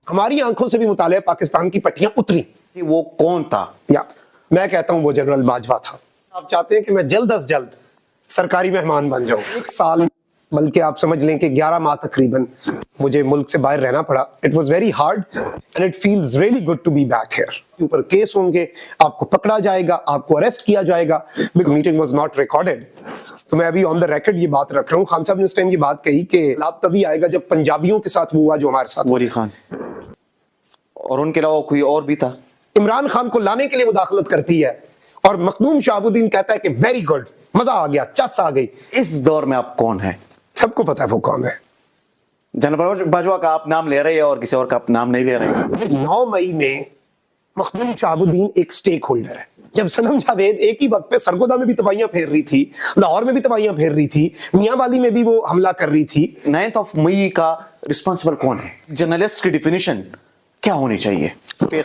ہماری آنکھوں سے بھی مطالعہ پاکستان کی پٹیاں اتری. وہ کون تھا؟ یا میں کہتا ہوں وہ جنرل باجوہ تھا. آپ چاہتے ہیں کہ میں جلد از جلد سرکاری مہمان بن جاؤں. 1 سال بلکہ آپ سمجھ لیں کہ 11 ماہ تقریباً مجھے ملک سے باہر رہنا پڑا. It was very hard and it feels really good to be back here. اوپر کیس ہوں گے, آپ کو پکڑا جائے گا, آپ کو اریسٹ کیا جائے گا. Meeting was not recorded. تو میں ابھی آن دا ریکارڈ یہ بات رکھ رہا ہوں. خان صاحب نے اس ٹائم یہ بات کہی کہ لاب تبھی آئے گا جب پنجابیوں کے ساتھ وہ ہوا جو ہمارے ساتھ. ولی خان اور ان کے علاوہ کوئی اور بھی تھا؟ عمران خان کو لانے کے لیے مداخلت کرتی ہے اور مخدوم شہاب الدین کہتا ہے کہ ویری گڈ, مزہ آ گیا, چس آ گئی. اس دور میں آپ کون ہیں؟ سب کو پتا ہے وہ کون ہے. جنرل باجوہ کا آپ نام لے رہے ہیں اور کسی اور کا آپ نام نہیں لے رہے. 9 مئی میں مخدوم شہاب الدین ایک سٹیک ہولڈر ہے. جب صنم جاوید ایک ہی وقت پہ سرگودا میں بھی تباہیاں پھیر رہی تھی, لاہور میں بھی تباہیاں پھیر رہی تھی, میاں والی میں بھی وہ حملہ کر رہی تھی. 9 مئی کا رسپانسبل کون ہے؟ جرنلسٹ کی ڈیفینیشن کیا ہونی چاہیے؟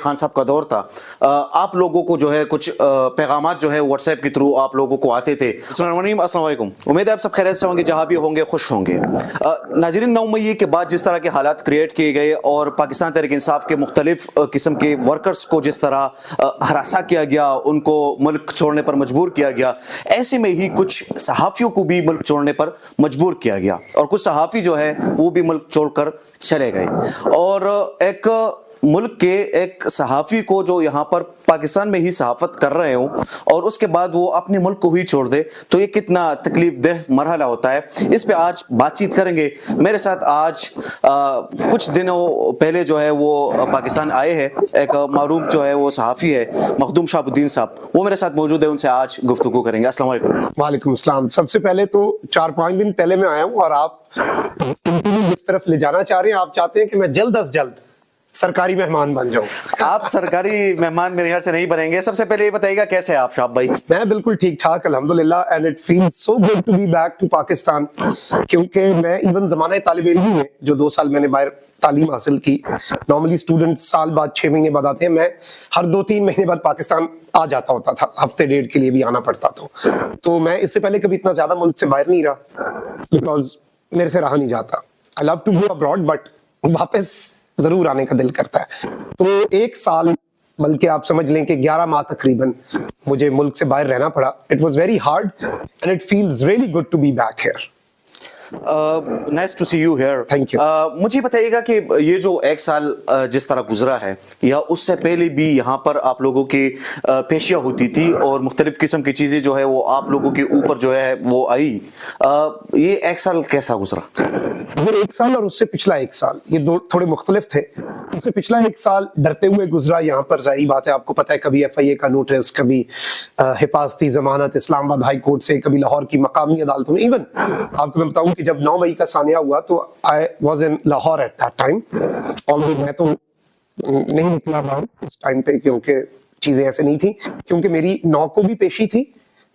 خان صاحب کا دور تھا, آپ لوگوں کو جو ہے کچھ پیغامات جو ہے واٹس ایپ کے تھرو آپ لوگوں کو آتے تھے. السلام علیکم, امید ہے آپ سب خیریت سے ہوں گے, جہاں بھی ہوں گے خوش ہوں گے. ناظرین, 9 مئی کے بعد جس طرح کے حالات کریٹ کیے گئے اور پاکستان تحریک انصاف کے مختلف قسم کے ورکرز کو جس طرح ہراساں کیا گیا, ان کو ملک چھوڑنے پر مجبور کیا گیا, ایسے میں ہی کچھ صحافیوں کو بھی ملک چھوڑنے پر مجبور کیا گیا اور کچھ صحافی جو ہے وہ بھی ملک چھوڑ کر چلے گئے. اور ایک ملک کے ایک صحافی کو جو یہاں پر پاکستان میں ہی صحافت کر رہے ہوں اور اس کے بعد وہ اپنے ملک کو ہی چھوڑ دے, تو یہ کتنا تکلیف دہ مرحلہ ہوتا ہے. اس پہ آج بات چیت کریں گے. میرے ساتھ آج کچھ دنوں پہلے جو ہے وہ پاکستان آئے ہیں ایک معروف جو ہے وہ صحافی ہے مخدوم شہاب الدین صاحب, وہ میرے ساتھ موجود ہے, ان سے آج گفتگو کریں گے. السلام علیکم. وعلیکم السلام. سب سے پہلے تو 4-5 دن پہلے میں آیا ہوں اور آپ اس طرف لے جانا چاہ رہے ہیں. آپ چاہتے ہیں کہ میں جلد از جلد سرکاری مہمان بن جاؤں. آپ سرکاری مہمان میرے خیال سے نہیں بنیں گے. سب سے پہلے یہ بتائیے گا کیسے ہیں آپ شہاب بھائی؟ میں بالکل ٹھیک ٹھاک الحمدللہ, and it feels so good to be back to Pakistan. کیونکہ میں ایون زمانہ طالب علم میں جو 2 سال میں نے باہر تعلیم حاصل کی, نارملی اسٹوڈنٹ سال بعد 6 مہینے بعد آتے ہیں, میں ہر 2-3 مہینے بعد پاکستان آ جاتا ہوتا تھا, ہفتے ڈیڑھ کے لیے بھی آنا پڑتا. تو میں اس سے پہلے کبھی اتنا زیادہ ملک سے باہر نہیں رہا بیکاز میرے سے رہا نہیں جاتا. I love to go abroad but واپس ضرور آنے کا دل کرتا ہے. تو 1 سال بلکہ آپ سمجھ لیں کہ 11 ماہ تقریباً مجھے ملک سے باہر رہنا پڑا. It was very hard and it feels really good to be back here. Nice to see you here. Thank you. مجھے بتائیے گا کہ یہ جو 1 سال جس طرح گزرا ہے یا اس سے پہلے بھی یہاں پر آپ لوگوں کی پیشیاں ہوتی تھی اور مختلف قسم کی چیزیں جو ہے وہ آپ لوگوں کے اوپر جو ہے وہ آئی, یہ 1 سال کیسا گزرا؟ 1 سال اور اس سے پچھلا 1 سال یہ دو تھوڑے مختلف تھے. اس سے پچھلا 1 سال ڈرتے ہوئے گزرا. یہاں پر ظاہری بات ہے, آپ کو پتا ہے, کبھی FIA کا نوٹس, کبھی حفاظتی ضمانت اسلام آباد ہائی کورٹ سے, کبھی لاہور کی مقامی عدالتوں میں. ایون آپ کو میں بتاؤں کہ جب 9 مئی کا سانحہ ہوا تو I was in Lahore at that time. میں تو نہیں نکلا رہا ہوں اس ٹائم پہ کیونکہ چیزیں ایسے نہیں تھیں, کیونکہ میری 9 کو بھی پیشی تھی.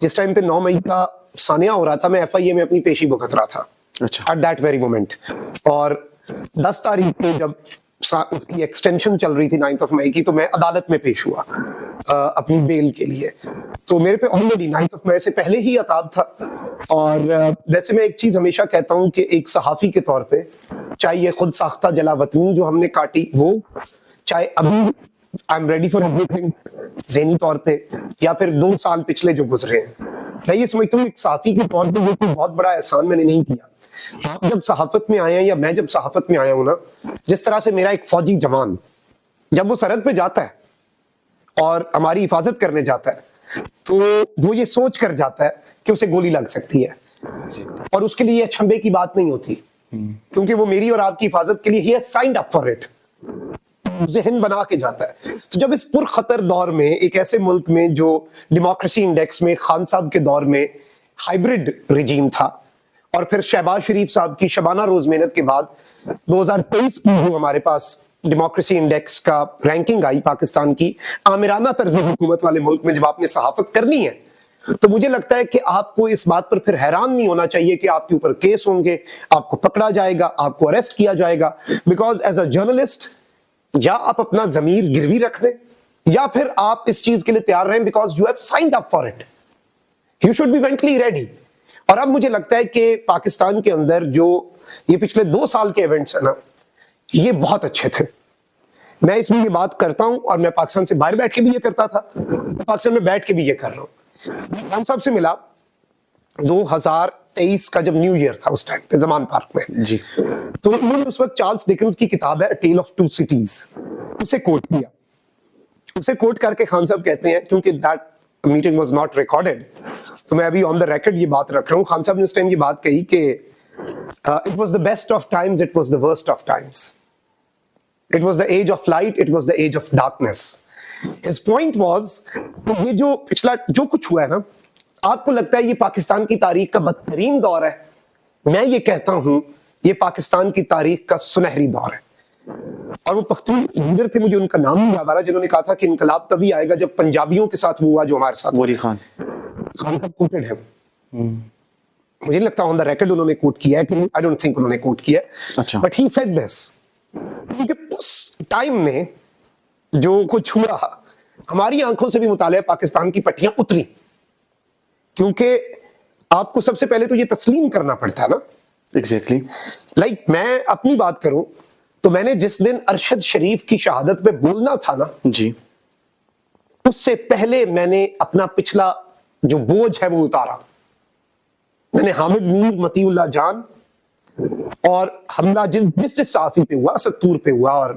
جس ٹائم پہ 9 مئی کا سانحہ ہو رہا تھا میں FIA میں اپنی پیشی بھگت رہا تھا at that very moment. اور 10 تاریخ کو جب اس کی ایکسٹینشن چل رہی تھی 9 مئی کی, تو میں عدالت میں پیش ہوا اپنی بیل کے لیے. تو میرے پہ آلریڈی 9 مئی سے پہلے ہی عتاب تھا. اور ویسے میں ایک چیز ہمیشہ کہتا ہوں کہ ایک صحافی کے طور پہ, چاہے یہ خود ساختہ جلا وطنی جو ہم نے کاٹی وہ, چاہے ابھی I am ready for every thing ذہنی طور پہ, یا پھر 2 سال پچھلے جو گزرے ہیں, میں یہ سمجھتا ہوں ایک صحافی کے طور پہ وہ کوئی بہت بڑا احسان میں نے نہیں کیا. آپ جب صحافت میں آئے ہیں یا میں جب صحافت میں آیا ہوں نا, جس طرح سے میرا ایک فوجی جوان جب وہ سرحد پہ جاتا ہے اور ہماری حفاظت کرنے جاتا ہے تو وہ یہ سوچ کر جاتا ہے کہ اسے گولی لگ سکتی ہے, اور اس کے لیے یہ چھمبے کی بات نہیں ہوتی, کیونکہ وہ میری اور آپ کی حفاظت کے لیے he has signed up for it. ذہن بنا کے جاتا ہے. تو جب اس پرخطر دور میں, ایک ایسے ملک میں جو ڈیموکریسی انڈیکس میں خان صاحب کے دور میں ہائیبرڈ رجیم تھا, اور پھر شہباز شریف صاحب کی شبانہ روز محنت کے بعد 2023 کی جو ہمارے پاس ڈیموکریسی انڈیکس کا رینکنگ آئی پاکستان کی, آمرانہ طرز حکومت والے ملک میں جب آپ نے صحافت کرنی ہے, تو مجھے لگتا ہے کہ آپ کو اس بات پر پھر حیران نہیں ہونا چاہیے کہ آپ کے اوپر کیس ہوں گے, آپ کو پکڑا جائے گا, آپ کو اریسٹ کیا جائے گا. بیکاز ایز اے جرنلسٹ یا آپ اپنا ضمیر گروی رکھ دیں یا پھر آپ اس چیز کے لیے تیار رہیں, because you have signed up for it, you should be mentally ready. اور اب مجھے لگتا ہے کہ پاکستان کے اندر جو یہ پچھلے 2 سال کے ایونٹس ہیں نا, یہ بہت اچھے تھے. میں اس میں یہ بات کرتا ہوں اور میں پاکستان سے باہر بیٹھ کے بھی یہ کرتا تھا, پاکستان میں بیٹھ کے بھی یہ کر رہا ہوں. خان صاحب سے ملا 2023 کا جب نیو ایئر تھا اس ٹائم پہ زمان پارک میں جی, تو انہوں نے اس وقت چارلس ڈکنز کی کتاب ہے ٹیل آف ٹو سٹیز, اسے کوٹ کیا. اسے کوٹ کر کے خان صاحب کہتے ہیں, کیونکہ that meeting was not recorded, تو میں ابھی آن دا ریکارڈ یہ بات رکھ رہا ہوں. خان صاحب نے اس ٹائم یہ بات کہی کہ it was the best of times, it was the worst of times. It was the age of light, it was the age of darkness. His point was یہ جو پچھلا جو کچھ ہوا ہے نا, آپ کو لگتا ہے یہ پاکستان کی تاریخ کا بدترین دور ہے, میں یہ کہتا ہوں یہ پاکستان کی تاریخ کا سنہری دور ہے. اور وہ پختون لیڈر تھے, مجھے ان کا نام نہیں یاد آ رہا, جنہوں نے کہا تھا کہ انقلاب تبھی آئے گا جب پنجابیوں کے ساتھ وہ ہوا جو ہمارے ساتھ. ولی خان صاحب کوٹڈ ہے, مجھے نہیں لگتا آن دا ریکارڈ انہوں نے کوٹ کیا ہے, کہ آئی ڈونٹ تھنک انہوں نے کوٹ کیا ہے, اچھا, بٹ ہی سیڈ دس. کیونکہ اس ٹائم میں جو کچھ ہوا, ہماری آنکھوں سے بھی مطالعہ پاکستان کی پٹیاں اتری, کیونکہ آپ کو سب سے پہلے تو یہ تسلیم کرنا پڑتا ہے نا. ایگزیکٹلی, لائک میں اپنی بات کروں تو میں نے جس دن ارشد شریف کی شہادت پہ بولنا تھا نا, جی, اس سے پہلے میں نے اپنا پچھلا جو بوجھ ہے وہ اتارا. میں نے حامد میر, مطیع اللہ جان اور حملہ جس صحافی پہ ہوا, ستور پہ ہوا اور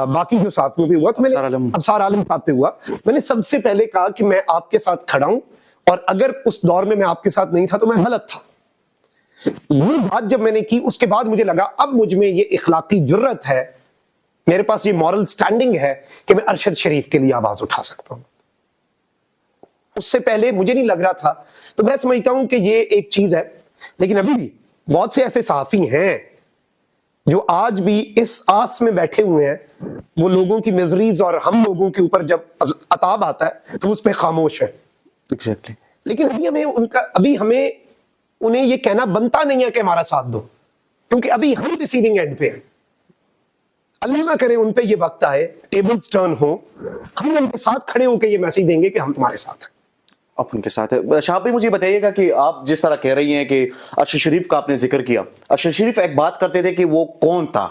باقی جو صحافیوں پہ ہوا, تو میں نے ابصار عالم صاحب پہ ہوا, میں نے سب سے پہلے کہا کہ میں آپ کے ساتھ کھڑا ہوں, اور اگر اس دور میں آپ کے ساتھ نہیں تھا تو میں غلط تھا. یہ بات جب میں نے کی, اس کے بعد مجھے لگا اب مجھ میں یہ اخلاقی جرت ہے, میرے پاس یہ مورل سٹینڈنگ ہے کہ میں ارشد شریف کے لیے آواز اٹھا سکتا ہوں. اس سے پہلے مجھے نہیں لگ رہا تھا. تو میں سمجھتا ہوں کہ یہ ایک چیز ہے, لیکن ابھی بھی بہت سے ایسے صحافی ہیں جو آج بھی اس آس میں بیٹھے ہوئے ہیں, وہ لوگوں کی میزریز اور ہم لوگوں کے اوپر جب عطاب آتا ہے تو اس پہ خاموش ہے. ایگزیکٹلی, لیکن ابھی ہمیں انہیں یہ کہنا بنتا نہیں ہے کہ ہمارا ساتھ دو, کیونکہ ابھی ہم ریسیونگ اینڈ پہ ہیں. اللہ نہ کرے ان پہ یہ وقت آئے, ٹیبلز ٹرن ہو, ہم ان کے ساتھ کھڑے ہو کے یہ میسج دیں گے کہ ہم تمہارے ساتھ ہیں. آپ ان کے ساتھ ہے. شاہ بھائی مجھے بتائیے گا کہ آپ جس طرح کہہ رہی ہیں کہ ارشد شریف کا آپ نے ذکر کیا, ارشد شریف ایک بات کرتے تھے کہ وہ کون تھا,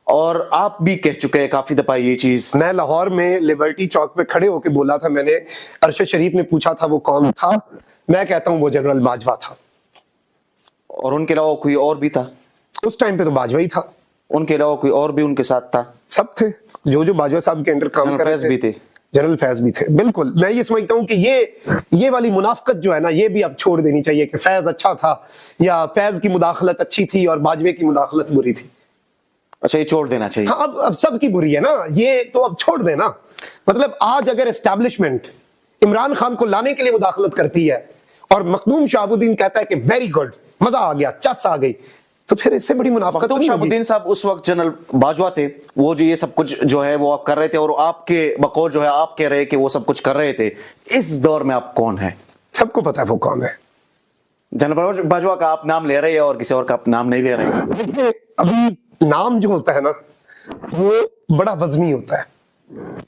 اور آپ بھی کہہ چکے ہیں کافی دفعہ یہ چیز. میں لاہور میں لبرٹی چوک پہ کھڑے ہو کے بولا تھا, میں نے ارشد شریف نے پوچھا تھا وہ کون تھا, میں کہتا ہوں وہ جنرل باجوہ تھا. اور ان کے علاوہ کوئی اور بھی تھا؟ اس ٹائم پہ تو باجوہ ہی تھا. ان کے علاوہ کوئی اور بھی ان کے ساتھ تھا؟ سب تھے جو باجوہ صاحب کے انڈر کام کر رہے تھے. جنرل فیض بھی تھے. بالکل, میں یہ سمجھتا ہوں کہ یہ والی منافقت جو ہے نا, یہ بھی اب چھوڑ دینی چاہیے کہ فیض اچھا تھا یا فیض کی مداخلت اچھی تھی اور باجوے کی مداخلت بری تھی. اچھا, یہ چھوڑ دینا چاہیے. ہاں, اب سب کی بری ہے نا, یہ تو اب چھوڑ دینا. مطلب آج اگر اسٹیبلشمنٹ عمران خان کو لانے کے لیے مداخلت کرتی ہے اور مخدوم شہاب الدین کہتا ہے کہ ویری گڈ, مزہ آ گیا, چس آ گئی, تو پھر اس سے بڑی منافقت. مخدوم شہاب الدین صاحب اس وقت جنرل باجوہ تھے, وہ جو یہ سب کچھ جو ہے وہ آپ کر رہے تھے, اور آپ کے بقول جو ہے آپ کہہ رہے کہ وہ سب کچھ کر رہے تھے. اس دور میں آپ کون ہیں؟ سب کو پتا ہے وہ کون ہے. جنرل باجوہ کا آپ نام لے رہے ہیں اور کسی اور کا آپ نام نہیں لے رہے ہیں. دیکھیں, ابھی نام جو ہوتا ہے نا وہ بڑا وزنی ہوتا ہے.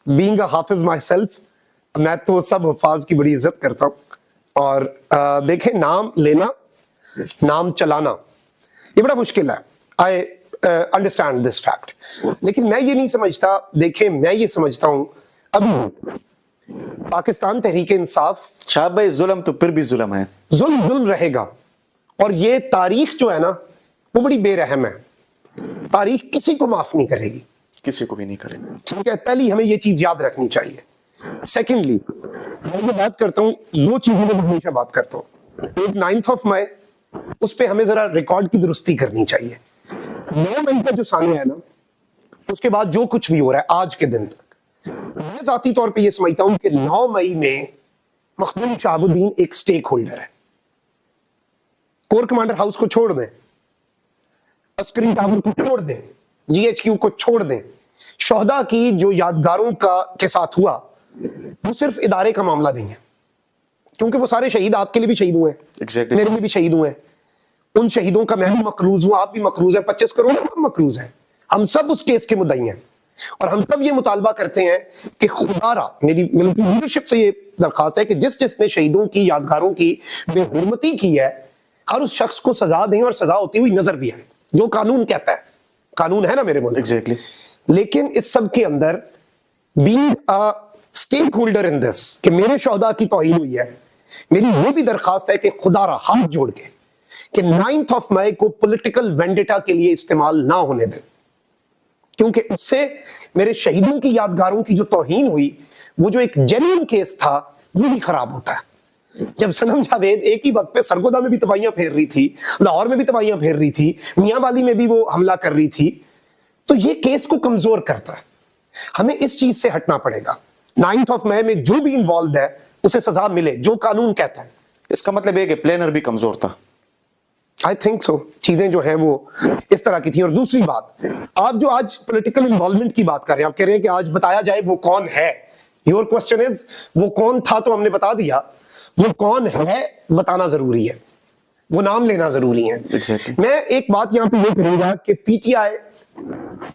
بینگ اے حافظ مائی سیلف, میں تو سب حفاظ کی بڑی عزت کرتا ہوں, اور دیکھیں نام لینا, نام چلانا یہ بڑا مشکل ہے. آئی انڈرسٹینڈ دس فیکٹ, لیکن میں یہ نہیں سمجھتا. دیکھیں, میں یہ سمجھتا ہوں ابھی پاکستان تحریک انصاف, شاہ بھائی ظلم تو پھر بھی ظلم ہے, ظلم رہے گا, اور یہ تاریخ جو ہے نا وہ بڑی بے رحم ہے. تاریخ کسی کو معاف نہیں کرے گی, کسی کو بھی نہیں کرے گی. ٹھیک ہے, پہلی ہمیں یہ چیز یاد رکھنی چاہیے. سیکنڈلی, میں یہ بات کرتا ہوں, دو چیزوں میں ہمیشہ بات کرتا ہوں. ایک 9 مئی, اس پہ ہمیں ذرا ریکارڈ کی درستی کرنی چاہیے. 9 مئی کا جو ثانیہ ہے نا, اس کے بعد جو کچھ بھی ہو رہا ہے آج کے دن تک, میں ذاتی طور پہ یہ سمجھتا ہوں کہ 9 مئی میں مخدوم شہاب الدین ایک سٹیک ہولڈر ہے. کور کمانڈر ہاؤس کو چھوڑ دیں, عسکری ٹاور کو چھوڑ دیں, جی ایچ کیو کو چھوڑ دیں, شہداء کی جو یادگاروں کے ساتھ ہوا وہ صرف ادارے کا معاملہ نہیں ہے, کیونکہ وہ سارے شہید آپ کے لیے بھی شہید ہوئے ہیں, میرے لیے بھی شہید ہوئے ہیں. ان شہیدوں کا میں بھی مقروض ہوں, آپ بھی مقروض ہیں, 25 کروڑ مقروض ہیں, ہم سب اس کیس کے مدعی ہیں. اور ہم سب یہ مطالبہ کرتے ہیں کہ خدا را, میری لیڈرشپ سے یہ درخواست ہے کہ جس نے شہیدوں کی یادگاروں کی بے حرمتی کی ہے, ہر اس شخص کو سزا دیں, اور سزا ہوتی ہوئی نظر بھی آئے, جو قانون کہتا ہے. قانون ہے نا میرے ملک. ایگزیکٹلی. لیکن اس سب کے اندر being a stakeholder in this کہ میرے شہداء کی توہین ہوئی ہے, میری یہ بھی درخواست ہے کہ خدا را ہاتھ جوڑ کے کہ 9th of May کو پولیٹیکل وینڈیٹا کے لیے استعمال نہ ہونے دیں, کیونکہ اس سے میرے شہیدوں کی یادگاروں کی جو توہین ہوئی, وہ جو ایک جینوئن کیس تھا, وہ بھی خراب ہوتا ہے. جب صنم جاوید ایک ہی وقت پہ سرگودا میں بھی تباہیاں پھیر رہی تھی, لاہور میں بھی تباہیاں پھیر رہی تھی, میاں والی میں بھی وہ حملہ کر رہی تھی, تو یہ کیس کو کمزور کرتا ہے. ہمیں اس چیز سے ہٹنا پڑے گا. 9th of May میں جو بھی انوالوڈ ہے اسے سزا ملے جو قانون کہتا ہے. اس کا مطلب یہ کہ پلینر بھی کمزور تھا. I think so. چیزیں جو ہیں وہ اس طرح کی تھی. اور دوسری بات, آپ جو آج پولیٹیکل انوالومنٹ کی بات کر رہے ہیں, آپ کہہ رہے ہیں کہ آج بتایا جائے وہ کون ہے. Your question is وہ کون تھا تو ہم نے بتا دیا, وہ کون ہے بتانا ضروری ہے, وہ نام لینا ضروری ہے. Exactly. میں ایک بات یہاں پہ یہ کروں گا کہ پی ٹی آئی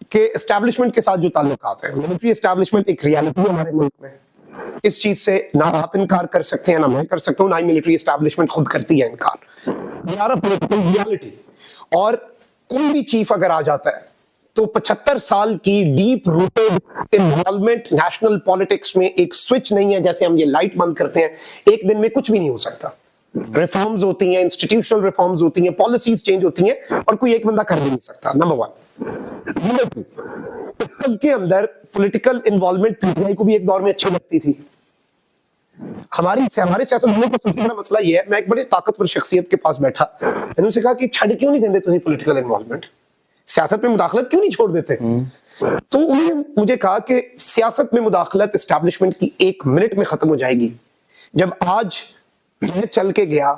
کے اسٹیبلشمنٹ کے ساتھ جو تعلقات ہیں, ملٹری اسٹیبلشمنٹ ایک ریالٹی ہے ہمارے ملک میں. اس چیز سے نہ آپ انکار کر سکتے ہیں, نہ میں کر سکتا ہوں, نہ ہی ملٹری اسٹیبلشمنٹ خود کرتی ہے انکار. Political reality. اور کوئی بھی چیف اگر آ جاتا ہے تو 75 سال کی deep rooted involvement national politics میں ایک سوئچ نہیں ہے جیسے ہم یہ لائٹ بند کرتے ہیں, ایک دن میں کچھ بھی نہیں ہو سکتا. ریفارمز ہوتی ہیں, انسٹیٹیوشنل ریفارمز ہوتی ہیں, پالیسیز چینج ہوتی ہیں, اور کوئی ایک بندہ کر بھی نہیں سکتا. نمبر 1. نمبر 2, سب کے اندر political involvement P T I کو بھی ایک دور میں اچھی لگتی تھی. ہمارے سیاست میں کا سب سے بڑا مسئلہ یہ ہے, میں ایک بڑے طاقتور شخصیت کے پاس بیٹھا, میں نے ان سے کہا کہ چھڑ کیوں نہیں دیتے تمہیں پولیٹیکل انوالومنٹ, سیاست میں مداخلت کیوں نہیں چھوڑ دیتے؟ تو انہوں نے مجھے کہا کہ سیاست میں مداخلت اسٹیبلشمنٹ کی 1 منٹ میں ختم ہو جائے گی. جب آج میں چل کے گیا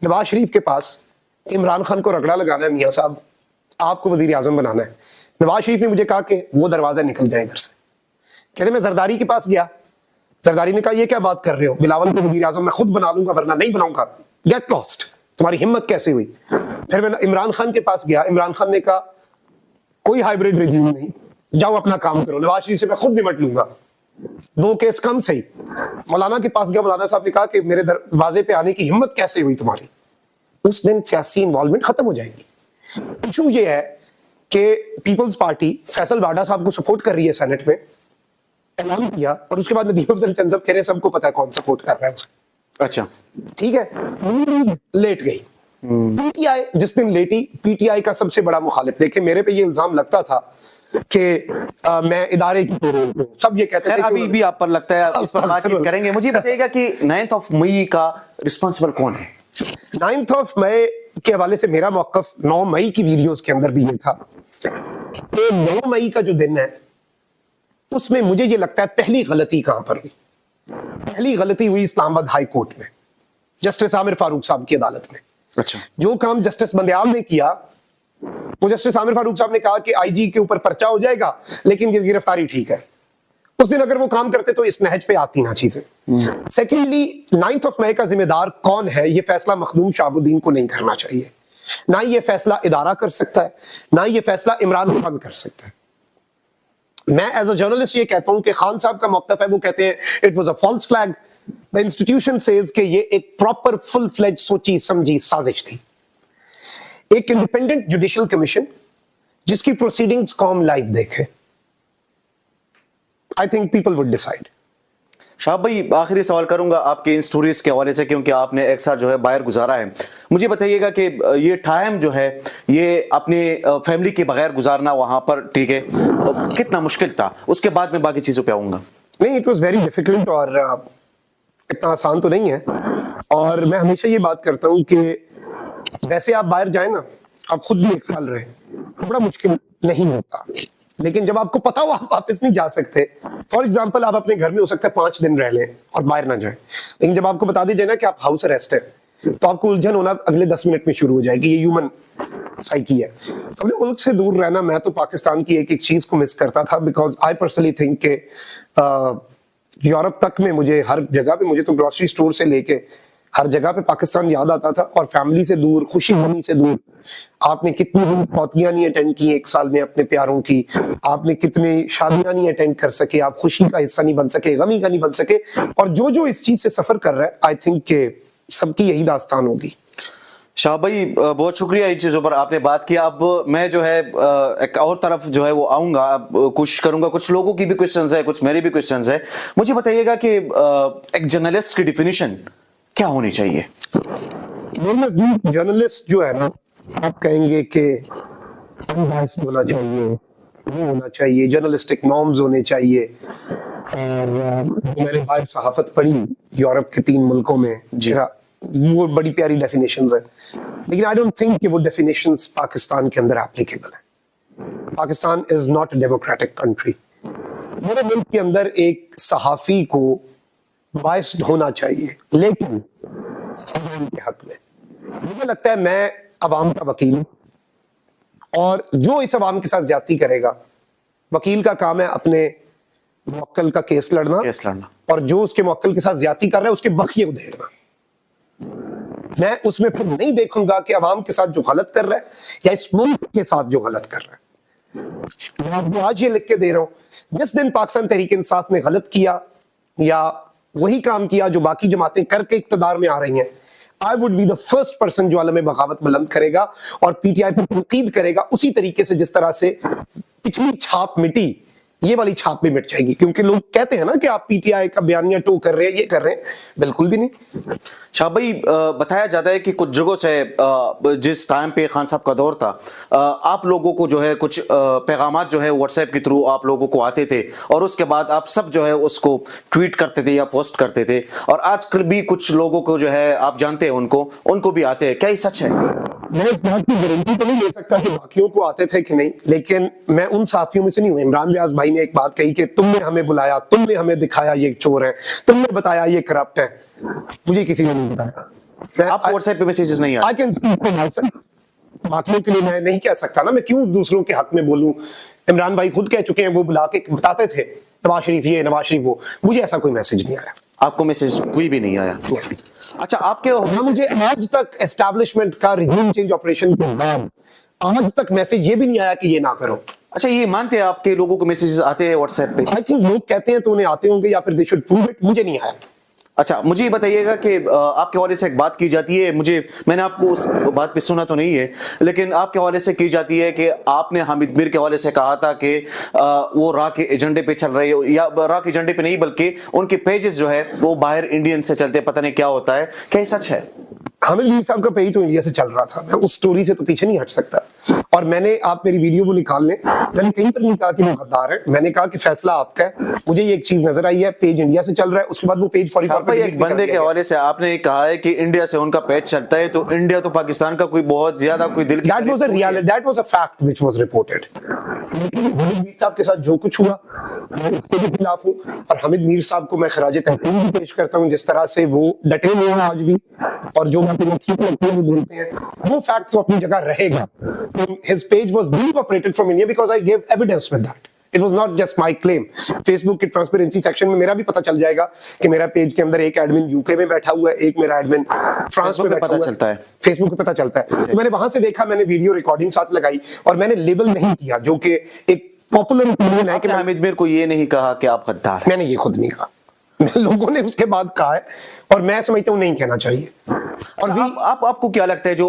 نواز شریف کے پاس, عمران خان کو رگڑا لگانا ہے, میاں صاحب آپ کو وزیر اعظم بنانا ہے, نواز شریف نے مجھے کہا کہ وہ دروازہ نکل جائے ادھر سے. کہتے میں زرداری کے پاس گیا, زرداری نے کہا یہ کیا بات کر رہے ہو, بلاول کو وزیر اعظم میں خود بنا لوں گا ورنہ نہیں بناؤں گا. گیٹ لاسٹ, تمہاری ہمت کیسے ہوئی؟ پھر میں عمران خان کے پاس گیا, عمران خان نے کہا کوئی ہائیبریڈ ریجیم نہیں, جاؤ اپنا کام کرو, نواز شریف سے میں خود نمٹ لوں گا. 2 کیس کم صحیح. مولانا کے پاس گیا, مولانا صاحب نے کہا کہ میرے دروازے پہ آنے کی ہمت کیسے ہوئی تمہاری. اس دن سیاسی انوالومنٹ ختم ہو جائے گی. ایشو یہ ہے کہ پیپلز پارٹی فیصل واڈا صاحب کو سپورٹ کر رہی ہے سینٹ میں, اعلان کیا, اور اس کے بعد ندیم افضل چند صاحب کہہ رہے ہیں سب کو پتا ہے کون سپورٹ کر رہا ہے اسے. اچھا ٹھیک ہے, لیٹ گئی. پی ٹی آئی جس دن لیٹی, پی ٹی آئی کا سب سے بڑا مخالف, دیکھیں میرے پہ یہ الزام لگتا تھا کہ میں ادارے کی تو رول ہوں, سب یہ کہتے تھے. ابھی بھی آپ پر لگتا ہے, اس پر بات چیت کریں گے. مجھے بتائیے گا کہ 9th of May کا رسپانسبل کون ہے؟ 9th of May کے حوالے سے میرا موقف 9 مئی کی ویڈیوز کے اندر بھی یہ تھا کہ 9 مئی کا جو دن ہے اس میں مجھے یہ لگتا ہے پہلی غلطی کہاں پر ہوئی. پہلی غلطی ہوئی اسلام آباد ہائی کورٹ میں, جسٹس عامر فاروق صاحب کی عدالت میں. اچھا, جو کام جسٹس بندیال نے کیا, وہ جسٹس عامر فاروق صاحب نے کہا کہ آئی جی کے اوپر پرچہ ہو جائے گا لیکن یہ گرفتاری ٹھیک ہے. اس دن اگر وہ کام کرتے تو اس نہج پہ آتی نہ چیزیں. سیکنڈلی 9th of May کا ذمہ دار کون ہے, یہ فیصلہ مخدوم شہاب الدین کو نہیں کرنا چاہیے. نہ یہ فیصلہ ادارہ کر سکتا ہے, نہ یہ فیصلہ عمران خان کر سکتا ہے. میں ایز اے جرنلسٹ یہ کہتا ہوں کہ خان صاحب کا موقف ہے, وہ کہتے ہیں it was a false flag. The institution says کہ یہ ایک پراپر فل فلیج سوچی سمجھی سازش تھی. ایک انڈیپینڈنٹ جوڈیشل کمیشن جس کی پروسیڈنگز قوم لائیو دیکھے. I think people would decide. شاہب بھائی, آخری سوال کروں گا آپ کے ان سٹوریز کے حوالے سے, کیونکہ آپ نے ایک سال جو ہے باہر گزارا ہے. مجھے بتائیے گا کہ یہ ٹائم جو ہے یہ اپنی فیملی کے بغیر گزارنا وہاں پر, ٹھیک ہے, کتنا مشکل تھا؟ اس کے بعد میں باقی چیزوں پہ آؤں گا. نہیں, اٹ واز ویری ڈیفیکلٹ, اور اتنا آسان تو نہیں ہے. اور میں ہمیشہ یہ بات کرتا ہوں کہ ویسے آپ باہر جائیں نا, آپ خود بھی 1 سال رہے, بڑا مشکل نہیں ہوتا, لیکن جب آپ کو پتا ہو آپ واپس نہیں جا سکتے. فار ایگزامپل آپ اپنے گھر میں ہو سکتا ہے 5 دن رہ لیں اور باہر نہ جائیں, لیکن جب آپ کو بتا دی جائے نا کہ آپ ہاؤس اریسٹ ہے تو آپ کو الجھن ہونا اگلے 10 منٹ میں شروع ہو جائے گی. یہ ہیومن سائیکی ہے. اپنے ملک سے دور رہنا, میں تو پاکستان کی ایک چیز کو مس کرتا تھا, بیکاز آئی پرسنلی تھنک کہ یورپ تک میں مجھے ہر جگہ پہ, مجھے تو گروسری سٹور سے لے کے ہر جگہ پہ پاکستان یاد آتا تھا. اور فیملی سے دور, خوشی غمی سے دور. آپ نے کتنی پوتیاں نہیں اٹینڈ کی 1 سال میں اپنے پیاروں کی, آپ نے کتنی شادیاں نہیں اٹینڈ کر سکے, آپ خوشی کا حصہ نہیں بن سکے, غمی کا نہیں بن سکے. اور جو اس چیز سے سفر کر رہا ہے, آئی تھنک کہ سب کی یہی داستان ہوگی. شاہ بھائی بہت شکریہ ان چیزوں پر آپ نے بات کیا. اب میں جو ہے ایک اور طرف جو ہے وہ آؤں گا, اب کوشش کروں گا, کچھ لوگوں کی بھی کوشچنز ہے, کچھ میرے بھی کوشچنز ہے. مجھے بتائیے گا کہ ایک جرنلسٹ کی ڈیفینیشن کیا ہونی چاہیے؟ جرنلسٹ جو ہے نا, آپ کہیں گے کہ ہونا چاہیے, وہ ہونا چاہیے, جرنلسٹک نارمز ہونے چاہیے. اور میں نے باہر صحافت پڑھی یورپ کے 3 ملکوں میں, وہ بڑی پیاری ڈیفینیشنز ہیں, لیکن آئی ڈونٹ تھنک کہ وہ ڈیفینیشنز پاکستان کے اندر اپلیکیبل ہیں. Pakistan is not a democratic country. میرے ملک کے اندر ایک صحافی کو بائسڈ ہونا چاہیے, لیکن عوام کے حق میں. مجھے لگتا ہے میں عوام کا وکیل ہوں, اور جو اس عوام کے ساتھ زیادتی کرے گا, وکیل کا کام ہے اپنے موکل کا کیس لڑنا, اور جو اس کے موکل کے ساتھ زیادتی کر رہا ہے اس کے بخیے ادھیڑنا. میں اس میں پھر نہیں دیکھوں گا کہ عوام کے ساتھ جو غلط کر رہا ہے یا اس ملک کے ساتھ جو غلط کر رہا ہے. میں آپ کو آج یہ لکھ کے دے رہا ہوں, جس دن پاکستان تحریک انصاف نے غلط کیا یا وہی کام کیا جو باقی جماعتیں کر کے اقتدار میں آ رہی ہیں, I would be the first person جو عالم بغاوت بلند کرے گا اور پی ٹی آئی پر تنقید کرے گا, اسی طریقے سے جس طرح سے پچھلی چھاپ مٹی, یہ والی چھاپ بھی مٹ جائے گی. کیونکہ لوگ کہتے ہیں نا کہ آپ پی ٹی آئی کا بیانیہ ٹو کر رہے ہیں, یہ کر رہے ہیں, بالکل بھی نہیں. شاہ بھائی بتایا جاتا ہے کہ کچھ جگہوں سے جس ٹائم پہ خان صاحب کا دور تھا, آپ لوگوں کو جو ہے کچھ پیغامات جو ہے واٹس ایپ کے تھرو آپ لوگوں کو آتے تھے, اور اس کے بعد آپ سب جو ہے اس کو ٹویٹ کرتے تھے یا پوسٹ کرتے تھے, اور آج کل بھی کچھ لوگوں کو جو ہے آپ جانتے ہیں ان کو بھی آتے ہیں. کیا یہ سچ ہے؟ میں اس بات کی گارنٹی تو نہیں لے سکتا کہ باقیوں کو آتے تھے کہ نہیں, لیکن میں ان صحافیوں میں سے نہیں ہوں. عمران ریاض بھائی نے ایک بات کہی کہ تم نے ہمیں بلایا, تم نے ہمیں دکھایا یہ چور ہیں, تم نے بتایا یہ کرپٹ ہے. مجھے کسی نے نہیں بتایا. آپ واٹس ایپ پہ میسیجز نہیں آتے؟ I can speak for myself. باقیوں کے لیے میں نہیں کہہ سکتا نا, میں کیوں دوسروں کے حق میں بولوں. عمران بھائی خود کہہ چکے ہیں, وہ بلا کے بتاتے تھے نواز شریف یہ, نواز شریف وہ. مجھے ایسا کوئی میسج نہیں آیا. آپ کو میسج کوئی بھی نہیں آیا؟ اچھا, آپ کے مجھے آج تک اسٹیبلشمنٹ کا ریجیم چینج آپریشن کے بعد آج تک میسج یہ بھی نہیں آیا کہ یہ نہ کرو. اچھا, یہ مانتے ہیں آپ کے لوگوں کو میسیجز آتے ہیں واٹس ایپ پہ؟ آئی تھنک لوگ کہتے ہیں تو انہیں آتے ہوں گے, یا پھر دے شوڈ پروو اٹ. مجھے نہیں آیا. اچھا, مجھے یہ بتائیے گا کہ آپ کے حوالے سے ایک بات کی جاتی ہے, میں نے آپ کو اس بات پہ سنا تو نہیں ہے, لیکن آپ کے حوالے سے کی جاتی ہے کہ آپ نے حامد میر کے حوالے سے کہا تھا کہ وہ راہ کے ایجنڈے پہ چل رہے, یا راہ کے ایجنڈے پہ نہیں بلکہ ان کے پیجز جو ہے وہ باہر انڈین سے چلتے, پتہ نہیں کیا ہوتا ہے. کیا یہ سچ ہے؟ حامد میر صاحب کا پیج تو انڈیا سے چل رہا تھا, میں اس سٹوری سے تو پیچھے نہیں ہٹ سکتا. اور میں نے, آپ میری ویڈیو کو نکال لیں, میں نے کہیں پر نہیں کہا کہ وہ غدار ہے. میں نے کہا کہ فیصلہ آپ کا ہے. مجھے یہ ایک چیز نظر آئی ہے, پیج انڈیا سے چل رہا ہے, اس کے بعد وہ پیج فوری طور پر ایک بندے کے حوالے سے آپ نے کہا ہے کہ انڈیا سے ان کا پیج چلتا ہے, تو انڈیا تو پاکستان کا کوئی بہت زیادہ کوئی دل, that was a reality, that was a fact which was reported. لیکن حامد میر صاحب کے ساتھ جو کچھ ہوا میں اس کے بھی خلاف ہوں, اور حامد میر صاحب کو میں خراج تحسین بھی پیش کرتا ہوں, جس طرح سے وہ ڈٹے ہوئے ہیں آج بھی, اور جو باتیں ٹھیک لگتی ہیں وہ بولتے ہیں, وہ فیکٹ تو اپنی جگہ رہے گا. His page was being operated from India because I gave evidence with that. It was not just my claim. Facebook کے ٹرانسپیرنسی سیکشن میں میرا بھی پتہ چل جائے گا کہ میرا پیج کے اندر ایک ایڈمن یو کے میں بیٹھا ہوا ہے, ایک میرا ایڈمن فرانس میں بیٹھا ہوا ہے. فیس بک پہ پتہ چلتا ہے. تو میں نے وہاں سے دیکھا, میں نے ویڈیو ریکارڈنگ ساتھ لگائی, اور میں نے لیبل نہیں کیا, جو کہ ایک پاپولر اوپینین ہے کہ حامد میر کو یہ نہیں کہا کہ آپ غدار ہیں. میں نے یہ خود نہیں کہا, لوگوں نے اس کے بعد کہا ہے, اور میں سمجھتا ہوں نہیں کہنا چاہیے. اور آپ کو کیا لگتا ہے جو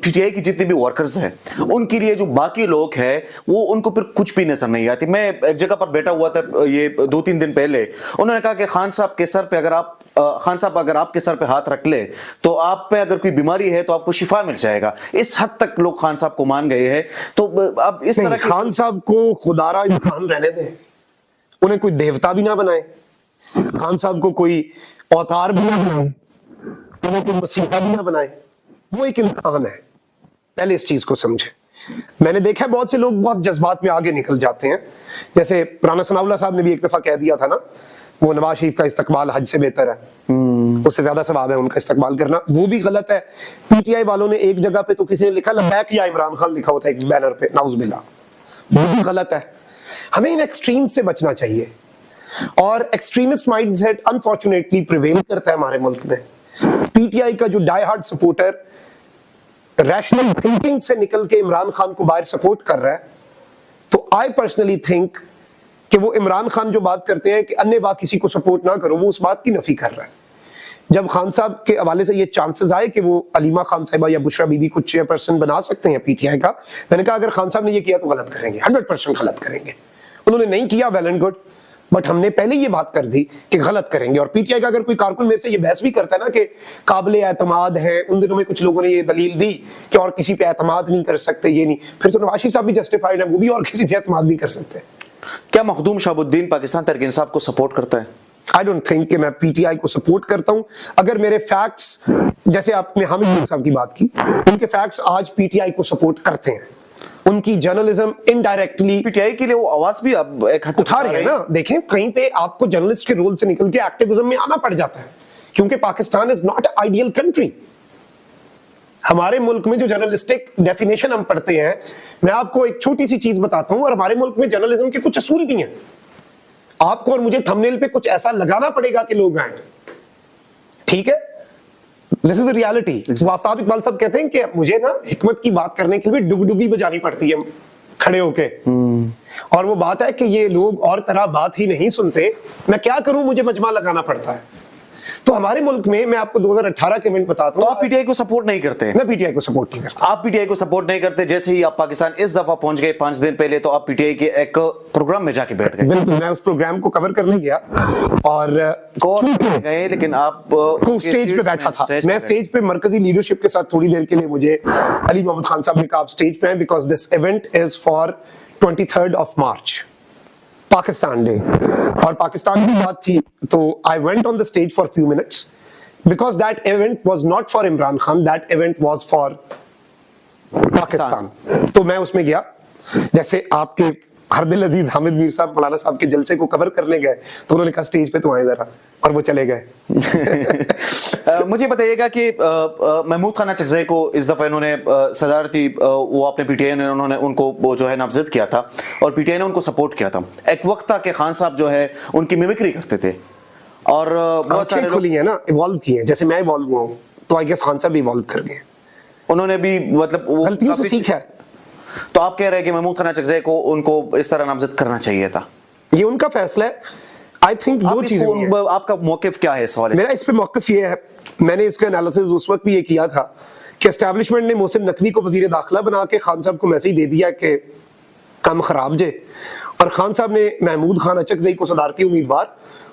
پی ٹی آئی کی جتنے بھی ورکرز ہیں ان کے لیے جو باقی لوگ ہیں وہ ان کو پھر کچھ بھی نظر نہیں آتی؟ میں ایک جگہ پر بیٹھا ہوا تھا یہ 2-3 دن پہلے, انہوں نے کہا کہ خان صاحب کے سر پہ اگر آپ کے سر پہ ہاتھ رکھ لے تو آپ پہ اگر کوئی بیماری ہے تو آپ کو شفا مل جائے گا. اس حد تک لوگ خان صاحب کو مان گئے ہیں. تو اب اس طرح خان صاحب کو خدارا انسان رہنے دیں, انہیں کوئی دیوتا بھی نہ بنائے, خان صاحب کو کوئی اوتار بھی نہ بنائے, انہیں کوئی مسیحا بھی نہ بنائے. وہ ایک انسان ہے, پہلے اس چیز کو سمجھے. میں نے دیکھا ہے بہت سے لوگ بہت جذبات میں آگے نکل جاتے ہیں, جیسے رانا ثناء اللہ صاحب نے بھی ایک دفعہ کہہ دیا تھا نا, وہ نواز شریف کا استقبال حج سے بہتر ہے, اس سے زیادہ ثواب ہے ان کا استقبال کرنا. وہ بھی غلط ہے. پی ٹی آئی والوں نے ایک جگہ پہ تو کسی نے لکھا لبیک یا عمران خان لکھا ہوتا ہے ایک بینر پہ, نعوذ باللہ, وہ بھی غلط ہے. ہمیں ان ایکسٹریم سے بچنا چاہیے, اور extremist mindset unfortunately prevail کرتا ہے ہمارے ملک میں. پی ٹی آئی کا جو ڈائی ہارڈ سپورٹر ریشنل تھنکنگ سے نکل کے عمران خان کو باہر سپورٹ کر رہا ہے, تو آئی پرسنلی تھنک کہ وہ عمران خان جو بات کرتے ہیں کہ انے با کسی کو سپورٹ نہ کرو, وہ اس بات کی نفی کر رہا ہے. جب خان صاحب کے حوالے سے یہ چانسز آئے کہ وہ علیمہ خان صاحبہ یا بشرا بی بی کو چیئرپرسن بنا سکتے ہیں پی ٹی آئی کا, میں نے کہا اگر خان صاحب نے یہ کیا تو غلط کریں گے, 100% غلط کریں گے. انہوں نے نہیں کیا, ویل اینڈ گڈ, بٹ ہم نے پہلے یہ بات کر دی کہ غلط کریں گے. اور پی ٹی آئی کا اگر کوئی کارکن میرے سے یہ بحث بھی کرتا ہے نا کہ قابل اعتماد ہے, ان دنوں میں کچھ لوگوں نے یہ دلیل دی کہ اور کسی پہ اعتماد نہیں کر سکتے, یہ نہیں, پھر تو نواز شریف صاحب بھی جسٹیفائڈ ہیں, وہ بھی اور کسی پہ اعتماد نہیں کر سکتے. کیا مخدوم شہاب الدین پاکستان تحریک انصاف کو سپورٹ کرتا ہے؟ I don't think کہ میں پی ٹی آئی کو سپورٹ کرتا ہوں. اگر میرے فیکٹس, جیسے آپ نے حامد میر صاحب کی بات کی, ان کے فیکٹس آج پی ٹی آئی کو سپورٹ کرتے ہیں. ان کی جرنلزم انڈائریکٹلی پی ٹی آئی کے لیے وہ آواز بھی اب ایک حد تک اٹھا رہے ہیں نا. دیکھیں کہیں پہ آپ کو جرنلسٹ کے رول سے نکل کے ایکٹیویزم میں آنا پڑ جاتا ہے, کیونکہ Pakistan is not a ideal country. ہمارے ملک میں جو جرنلسٹک ڈیفینیشن ہم پڑھتے ہیں, میں آپ کو ایک چھوٹی سی چیز بتاتا ہوں, اور ہمارے ملک میں جرنلزم کے کچھ اصول بھی ہیں. آپ کو اور مجھے تھمبنیل پہ کچھ ایسا لگانا پڑے گا کہ لوگ آئیں, ٹھیک ہے, دس از اے ریالٹی. وہ آفتاب اقبال صاحب کہتے ہیں کہ مجھے نا حکمت کی بات کرنے کے لیے ڈگڈگی بجانی پڑتی ہے کھڑے ہو کے, اور وہ بات ہے کہ یہ لوگ اور طرح بات ہی نہیں سنتے, میں کیا کروں, مجھے مجمع لگانا پڑتا ہے. تو ہمارے ملک میں آپ کو 2018 کے ایونٹ بتاتا ہوں. آپ پی ٹی آئی کو سپورٹ نہیں کرتے؟ میں پی ٹی آئی کو سپورٹ نہیں کرتا. آپ پی ٹی آئی کو سپورٹ نہیں کرتے. جیسے ہی آپ پاکستان اس دفعہ پہنچ گئے 5 دن پہلے, تو آپ پی ٹی آئی کے ایک پروگرام میں جا کے بیٹھ گئے. بالکل, میں اس پروگرام کو کور کرنے گیا اور گئے, لیکن آپ کو سٹیج پہ بیٹھا تھا. میں سٹیج پہ مرکزی لیڈرشپ کے ساتھ تھوڑی دیر کے لیے, مجھے علی محمد خان صاحب نے کہا آپ سٹیج پہ ہیں, because this event is for 23rd of March, Pakistan day, اور پاکستان کی بات تھی. تو I went on the stage for a few minutes because that event was not for Imran Khan, that event was for Pakistan. تو میں اس میں گیا, جیسے آپ کے ہر دل عزیز حامد میر صاحب مولانا صاحب کے جلسے کو کور کرنے گئے, تو انہوں نے کہا سٹیج پہ تو آئیں ذرا, اور وہ چلے گئے. مجھے بتائیے گا کہ محمود خان اچکزئی کو اس دفعہ انہوں نے صدارتی, وہ اپنے پی ٹی آئی نے انہوں نے ان کو وہ جو ہے نامزد کیا تھا, اور پی ٹی آئی نے ان کو سپورٹ کیا تھا. ایک وقت تھا کہ خان صاحب جو ہے ان کی میمکری کرتے تھے, اور بہت سارے لوگ کھلی ہیں نا, ایوالو کی ہیں, جیسے میں ایوالو ہوا ہوں, تو آئی گیس خان صاحب بھی ایوالو کر گئے, انہوں نے بھی مطلب غلطیوں سے سیکھا ہے. تو آپ کہہ رہے ہیں کہ محمود خان اچکزئی کو ان کو اس طرح نامزد کرنا چاہیے تھا؟ یہ ان کا فیصلہ ہے. آئی تھنک دو چیزیں ہیں. آپ کا موقف کیا ہے اس سوال؟ میرا اس پہ موقف یہ ہے, میں نے اس کا انالیسز اس وقت بھی یہ کیا تھا کہ اسٹیبلشمنٹ نے محسن نقوی کو وزیر داخلہ بنا کے خان صاحب کو میسج دے دیا کہ کام خراب جے, اور خان صاحب نے محمود خان اچکزئی کو صدارتی امیدوار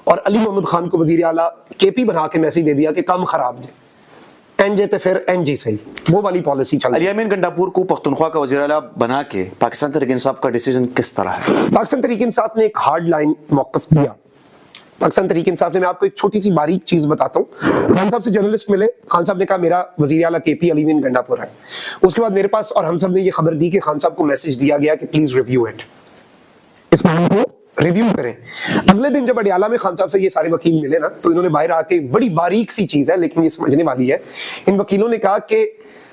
اور علی محمد خان کو وزیر اعلیٰ کے پی بنا کے میسج دے دیا کہ کام خراب جے, این جے تے پھر این جی صحیح, وہ والی پالیسی چل رہی ہے. علی امین گنڈاپور کو پختونخوا کا وزیر اعلیٰ بنا کے پاکستان تحریک انصاف کا ڈیسیژن کس طرح ہے؟ پاکستان تحریک انصاف نے ایک ہارڈ لائن موقف دیا. پاکستان تحریک انصاف نے, میں آپ کو ایک چھوٹی سی باریک چیز بتاتا ہوں, خان صاحب سے جرنلسٹ ملے, خان صاحب نے کہا میرا وزیر اعلیٰ کے پی علی امین گنڈاپور ہے. اس کے بعد میرے پاس اور ہم سب نے یہ خبر دی کہ خان صاحب کو میسج دیا گیا کہ پلیز ریویو اٹ, اس معاملے کو ریویو کریں. اگلے دن جب اڈیالہ میں خان صاحب سے یہ سارے وکیل ملے نا, تو انہوں نے باہر آ کے, بڑی باریک سی چیز ہے لیکن یہ سمجھنے والی ہے, ان وکیلوں نے کہا کہ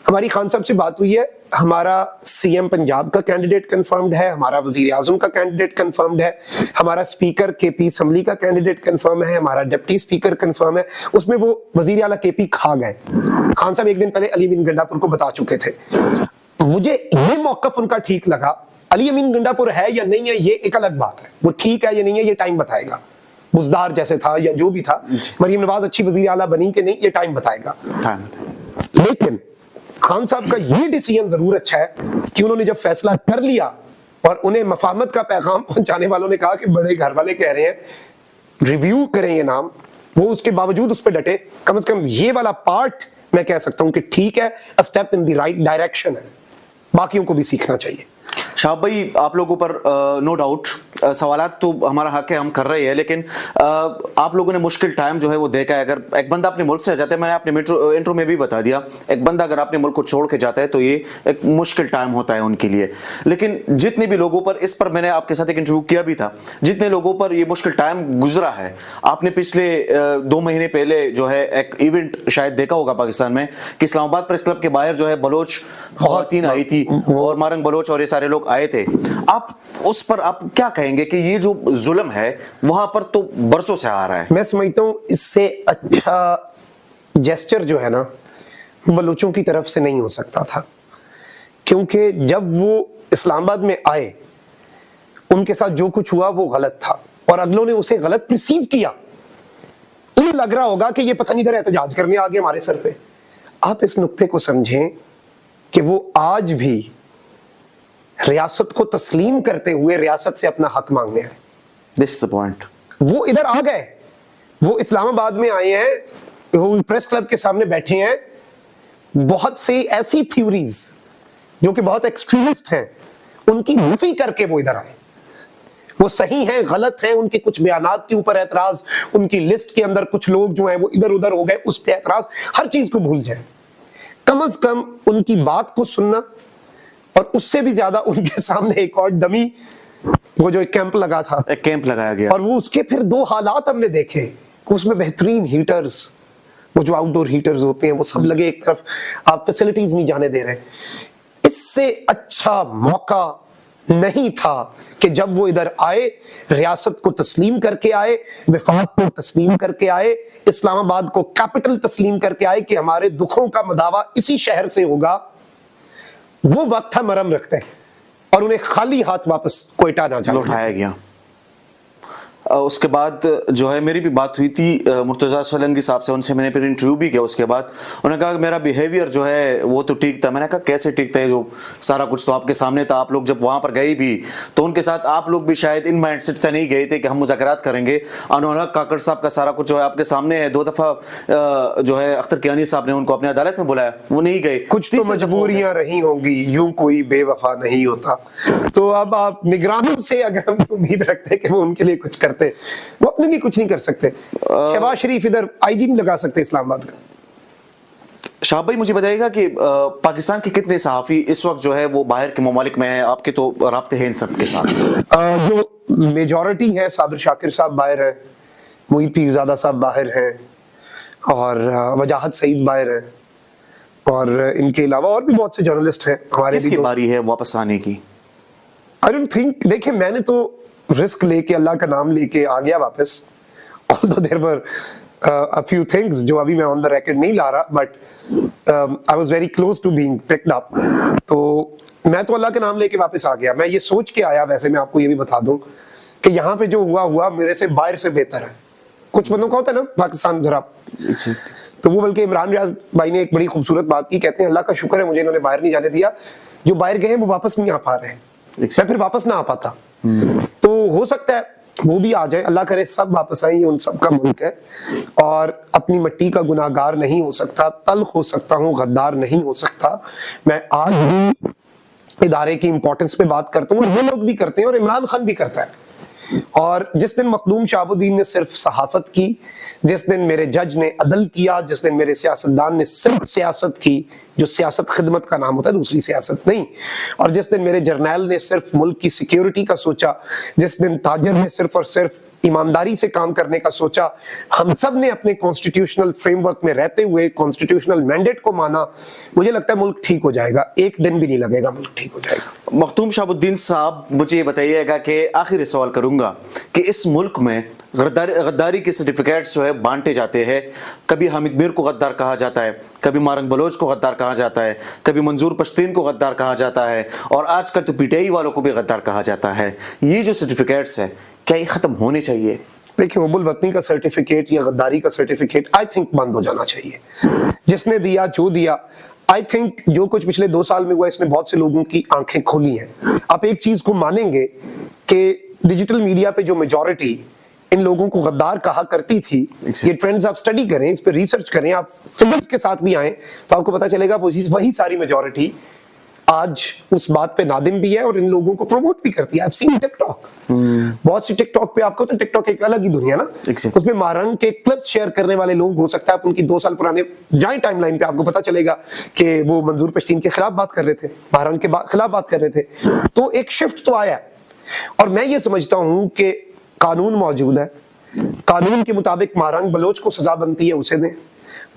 ہماری خان صاحب سے بات ہوئی ہے, ہمارا سی ایم پنجاب کا کینڈیڈیٹ کنفرمڈ ہے, ہمارا وزیر اعظم کا کینڈیڈیٹ کنفرمڈ ہے, ہمارا اسپیکر کے پی اسمبلی کا کینڈیڈیٹ کنفرم ہے, ہمارا ڈپٹی اسپیکر کنفرم ہے. اس میں وہ وزیر اعلیٰ کے پی کھا گئے. خان صاحب ایک دن پہلے علی امین گنڈاپور کو بتا چکے تھے. مجھے یہ موقف ان کا ٹھیک لگا. علی امین گنڈاپور ہے یا نہیں ہے یہ ایک الگ بات ہے, وہ ٹھیک ہے یا نہیں ہے یہ ٹائم بتائے گا. بزدار جیسے تھا یا جو بھی تھا, مریم نواز اچھی وزیر اعلیٰ بنی کہ نہیں یہ ٹائم بتائے گا. لیکن خان صاحب کا یہ ڈیسیژن ضرور اچھا ہے کہ انہوں نے جب فیصلہ کر لیا, اور انہیں مفاہمت کا پیغام پہنچانے والوں نے کہا کہ بڑے گھر والے کہہ رہے ہیں ریویو کریں یہ نام, وہ اس کے باوجود اس پہ ڈٹے. کم از کم یہ والا پارٹ میں کہہ سکتا ہوں کہ ٹھیک ہے, step in the right direction ہے. باقیوں کو بھی سیکھنا چاہیے. شہاب بھائی, آپ لوگوں پر نو ڈاؤٹ سوالات تو ہمارا حق ہے, ہم کر رہے ہیں, لیکن آپ لوگوں نے مشکل ٹائم جو ہے وہ دیکھا ہے. اگر ایک بندہ اپنے ملک سے جاتا ہے, میں نے اپنے انٹرو میں بھی بتا دیا, ایک بندہ اگر اپنے ملک کو چھوڑ کے جاتا ہے تو یہ ایک مشکل ٹائم ہوتا ہے ان کے لیے. لیکن جتنے بھی لوگوں پر, اس پر میں نے آپ کے ساتھ ایک انٹرویو کیا بھی تھا, جتنے لوگوں پر یہ مشکل ٹائم گزرا ہے, آپ نے پچھلے 2 مہینے پہلے جو ہے ایک ایونٹ شاید دیکھا ہوگا پاکستان میں کہ اسلام آباد پریس کلب کے باہر جو ہے بلوچ خواتین آئی تھی, اور مارنگ بلوچ اور یہ سارے لوگ آئے تھے. آپ اس پر آپ کیا کہیں گے کہ یہ جو ظلم ہے وہاں پر تو برسوں سے آ رہا ہے؟ میں سمجھتا ہوں اس سے اچھا جیسچر جو ہے نا بلوچوں کی طرف سے نہیں ہو سکتا تھا, کیونکہ جب وہ اسلام آباد میں آئے ان کے ساتھ جو کچھ ہوا وہ غلط تھا, اور اگلوں نے اسے غلط پرسیو کیا. انہیں لگ رہا ہوگا کہ یہ پتہ نہیں ادھر احتجاج کرنے آ گئے ہمارے سر پہ. آپ اس نقطے کو سمجھیں کہ وہ آج بھی ریاست کو تسلیم کرتے ہوئے ریاست سے اپنا حق مانگنے آئے. This is the point. وہ ادھر آ گئے, وہ اسلام آباد میں آئے ہیں, وہ پریس کلب کے سامنے بیٹھے ہیں. بہت سی ایسی تھیوریز جو کہ بہت ایکسٹریمسٹ ہیں ان کی نفی کر کے وہ ادھر آئے. وہ صحیح ہیں, غلط ہیں, ان کے کچھ بیانات کے اوپر اعتراض, ان کی لسٹ کے اندر کچھ لوگ جو ہیں وہ ادھر ادھر ہو گئے, اس پہ اعتراض, ہر چیز کو بھول جائیں. کم از کم ان کی بات کو سننا, اور اس سے بھی زیادہ ان کے سامنے ایک اور ڈمی, وہ جو ایک کیمپ لگا تھا, ایک کیمپ لگایا گیا, اور وہ اس کے پھر 2 حالات ہم نے دیکھے کہ اس میں بہترین ہیٹرز, وہ جو آؤٹ ڈور ہیٹرز ہوتے ہیں وہ سب لگے ایک طرف, آپ فیسلٹیز نہیں جانے دے رہے. اس سے اچھا موقع نہیں تھا کہ جب وہ ادھر آئے, ریاست کو تسلیم کر کے آئے, وفاق کو تسلیم کر کے آئے, اسلام آباد کو کیپٹل تسلیم کر کے آئے کہ ہمارے دکھوں کا مداوا اسی شہر سے ہوگا. وہ وقت تھا مرہم رکھتے ہیں, اور انہیں خالی ہاتھ واپس کوئٹہ نہ لوٹایا گیا. اس کے بعد جو ہے میری بھی بات ہوئی تھی مرتضیٰ سولنگی صاحب سے, ان سے میں نے پھر انٹرویو بھی کیا. اس کے بعد انہوں نے کہا کہ میرا بیہیویئر جو ہے وہ تو ٹھیک تھا. میں نے کہا کیسے ٹھیک تھا, جو سارا کچھ تو آپ کے سامنے تھا, آپ لوگ جب وہاں پر گئے بھی تو ان کے ساتھ آپ لوگ بھی شاید ان مائنڈ سیٹ سے نہیں گئے تھے کہ ہم مذاکرات کریں گے. انوراگ کاکڑ صاحب کا سارا کچھ جو ہے آپ کے سامنے ہے. 2 دفعہ جو ہے اختر کیانی صاحب نے ان کو اپنے عدالت میں بلایا, وہ نہیں گئے. کچھ تو مجبوریاں رہی ہوں گی, یوں کوئی بے وفا نہیں ہوتا. تو اب آپ نگرانوں سے اگر ہم امید رکھتے ہیں کہ وہ ان کے لیے کچھ کرتے, وہ اپنے لیے کچھ نہیں کر سکتے. شہباز شریف ادھر آئی جی نہیں لگا سکتے اسلام آباد کا. شاہب بھائی مجھے بتائیے گا کہ پاکستان کے کتنے صحافی اس وقت جو ہے وہ باہر کے ممالک میں ہیں؟ آپ کے تو رابطے ہیں ان سب کے ساتھ. جو میجورٹی ہے, صابر شاکر صاحب باہر ہیں, محیط پیرزادہ صاحب باہر ہیں, اور وجاہت سعید باہر ہیں, اور ان کے علاوہ اور بھی بہت سے جرنلسٹ ہیں ہمارے. کس کی باری ہے واپس آنے کی؟ I don't think, دیکھیں میں نے تو رسک لے کے, اللہ کا نام لے کے آ گیا واپس. although there were a few things جو ابھی میں on the record نہیں لا رہا, but I was very close to being picked up. تو میں تو اللہ کا نام لے کے واپس آ گیا. میں یہ سوچ کے آیا, ویسے میں آپ کو یہ بھی بتا دوں کہ یہاں پہ جو ہوا میرے سے باہر سے بہتر ہے. کچھ بندوں کا ہوتا ہے نا پاکستان ذرا, تو وہ بلکہ عمران ریاض بھائی نے ایک بڑی خوبصورت بات کی, کہتے ہیں اللہ کا شکر ہے مجھے انہوں نے باہر نہیں جانے دیا. جو باہر گئے ہیں وہ واپس نہیں آ پا رہے ہیں, میں پھر واپس نہ آ پاتا. تو ہو سکتا ہے وہ بھی آ جائے, اللہ کرے سب واپس آئیں, یہ ان سب کا ملک ہے, اور اپنی مٹی کا گناہگار نہیں ہو سکتا, تلخ ہو سکتا ہوں, غدار نہیں ہو سکتا. میں آج بھی ادارے کی امپورٹنس پہ بات کرتا ہوں, اور وہ لوگ بھی کرتے ہیں, اور عمران خان بھی کرتا ہے. اور جس دن مخدوم شہاب الدین نے صرف صحافت کی, جس دن میرے جج نے عدل کیا, جس دن میرے سیاستدان نے صرف سیاست کی, جو سیاست خدمت کا نام ہوتا ہے, دوسری سیاست نہیں, اور جس دن میرے جرنیل نے صرف ملک کی سیکیورٹی کا سوچا, جس دن تاجر نے صرف اور صرف ایمانداری سے کام کرنے کا سوچا, ہم سب نے اپنے کانسٹیٹیوشنل فریم ورک میں رہتے ہوئے کانسٹیٹیوشنل مینڈیٹ کو مانا, مجھے لگتا ہے ملک ٹھیک ہو جائے گا. ایک دن بھی نہیں لگے گا, ملک ٹھیک ہو جائے گا. مختوم شہاب الدین صاحب مجھے یہ بتائیے گا کہ آخری سوال کروں گا کہ اس ملک میں غداری کے سرٹیفکیٹس جو ہے بانٹے جاتے ہیں. کبھی حامد میر کو غدار کہا جاتا ہے, کبھی مارنگ بلوچ کو غدار کہا جاتا ہے, کبھی منظور پشتین کو غدار کہا جاتا ہے, اور آج کل تو پی ٹی آئی والوں کو بھی غدار کہا جاتا ہے. یہ جو سرٹیفکیٹس ہیں کیا یہ ختم ہونے چاہیے؟ دیکھیں حب الوطنی کا سرٹیفکیٹ یا غداری کا سرٹیفکیٹ آئی تھنک بند ہو جانا چاہیے. جس نے دیا جو دیا, آئی تھنک جو کچھ پچھلے 2 سال میں ہوا اس نے بہت سے لوگوں کی آنکھیں کھولی ہیں. آپ ایک چیز کو مانیں گے کہ ڈیجیٹل میڈیا پہ جو میجورٹی ان لوگوں کو غدار کہا کرتی تھی, یہ ٹرینڈز آپ سٹڈی کریں, اس پہ ریسرچ کریں, آپ فگرز کے ساتھ بھی آئیں تو آپ کو پتا چلے گا وہی ساری میجورٹی آج اس بات پہ نادم بھی ہے اور ان لوگوں کو پروموٹ بھی کرتی ہے. I've seen TikTok. بہت سی ٹک ٹاک پہ آپ کو تو ٹک ٹاک ایک الگ ہی دنیا نا, اس میں مارنگ کے کلپس شیئر کرنے والے لوگ ہو سکتا ہے آپ ان کی 2 سال پرانے جائیں ٹائم لائن پہ, آپ کو پتا چلے گا کہ وہ منظور پشتین کے خلاف بات کر رہے تھے, مارنگ کے خلاف بات کر رہے تھے. تو ایک شفٹ تو آیا, اور میں یہ سمجھتا ہوں کہ قانون موجود ہے, قانون کے مطابق مارنگ بلوچ کو سزا بنتی ہے اسے دیں,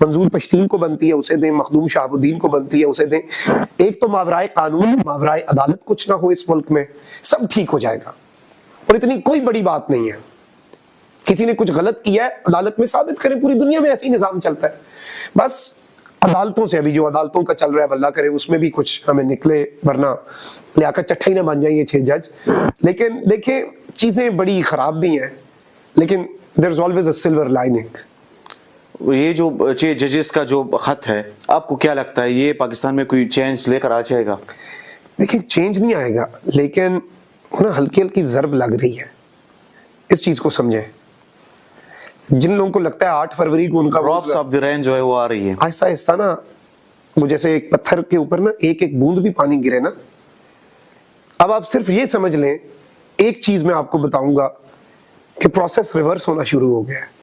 منظور پشتین کو بنتی ہے اسے دیں, مخدوم شہاب الدین کو بنتی ہے اسے دیں. ایک تو ماورائے قانون ماورائے عدالت کچھ نہ ہو اس ملک میں, سب ٹھیک ہو جائے گا. اور اتنی کوئی بڑی بات نہیں ہے, کسی نے کچھ غلط کیا ہے عدالت میں ثابت کریں, پوری دنیا میں ایسے ہی نظام چلتا ہے. بس عدالتوں سے ابھی جو عدالتوں کا چل رہا ہے اللہ کرے اس میں بھی کچھ ہمیں نکلے, ورنہ لیاقت چٹھا ہی نہ بن جائیں یہ 6 جج. لیکن دیکھیں چیزیں بڑی خراب بھی ہیں, لیکن there is always a silver lining. یہ جو چھ ججز کا جو خط ہے آپ کو کیا لگتا ہے یہ پاکستان میں کوئی چینج لے کر آ جائے گا؟ دیکھیں چینج نہیں آئے گا لیکن نا ہلکی ہلکی ضرب لگ رہی ہے، اس چیز کو سمجھیں. جن لوگوں کو لگتا ہے 8 فروری کو ان کا ڈراپس آف دی رین جو ہے وہ آ رہی ہے، آہستہ آہستہ نا وہ جیسے ایک پتھر کے اوپر نا ایک ایک بوند بھی پانی گرے نا. اب آپ صرف یہ سمجھ لیں، ایک چیز میں آپ کو بتاؤں گا کہ پروسیس ریورس ہونا شروع ہو گیا ہے.